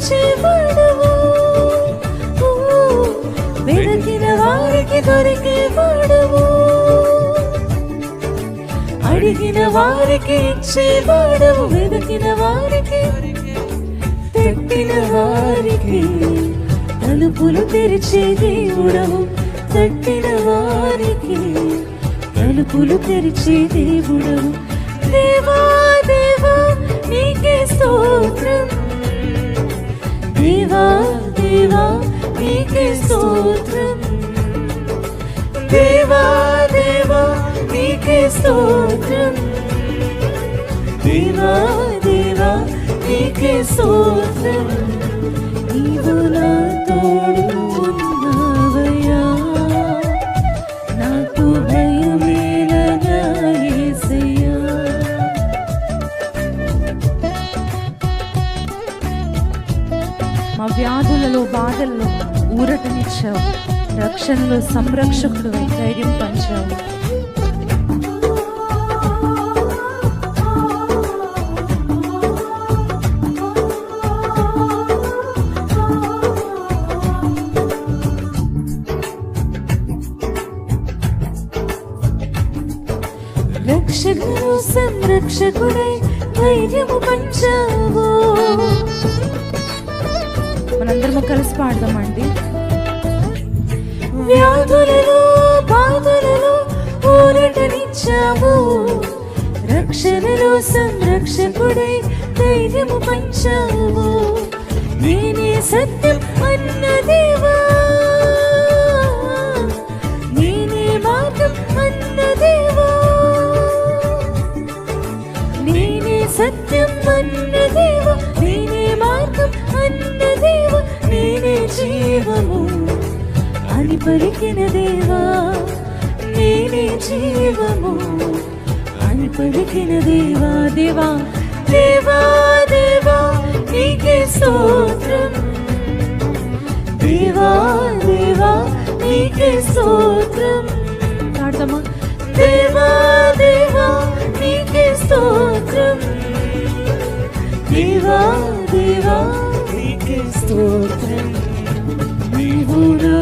ఇచ్చేవాడవు, వెతికిన వారికి దొరికేవాడవు, అడిగిన వారికి ఇచ్చేవాడవు, వెతికిన వారికి, తట్టిన వారికి తలుపులు తెరిచే దేవుడవు, తట్టిన వారికి తలుపులు తెరిచే దేవుడవు. దేవా దేవా నీకే స్తోత్రం, దేవా దేవా నీకే స్తోత్రం, దేవా దేవా నీకే స్తోత్రం, దేవా దేవా నీకే స్తోత్రం. నీవు నా తోడు ఉన్నావయ్యా, నాకు భయమేలనా యేసయ్యా. మా వ్యాధులలో బాధల్లో ఊరటనిచ్చావు, రక్షణలో సంరక్షకుడు ధైర్యం పంచావు. రక్షకుడు సంరక్షకుడై ధైర్యము పంచావు. మనందరము కలిసి పాడదామండి. వ్యాధులలో బాధలలో ఊరటనిచ్చావు, రక్షణలో సంరక్షకుడై ధైర్యము పంచావు. నేనే సత్యం అన్న దేవా, నేనే మార్గం అన్న దేవా, నేనే సత్యం అన్న దేవా, నేనే మార్గం అన్న దేవా, నేనే జీవము అని పలికిన దేవా, నేనే జీవము అని పలికిన దేవా. దేవా దేవా దేవా నీకే స్తోత్రం, దేవా దేవా నీకే స్తోత్రం. పాడతామా? దేవా దేవా నీకే స్తోత్రం, దేవా దేవా నీకే స్తోత్రం. నీవు నా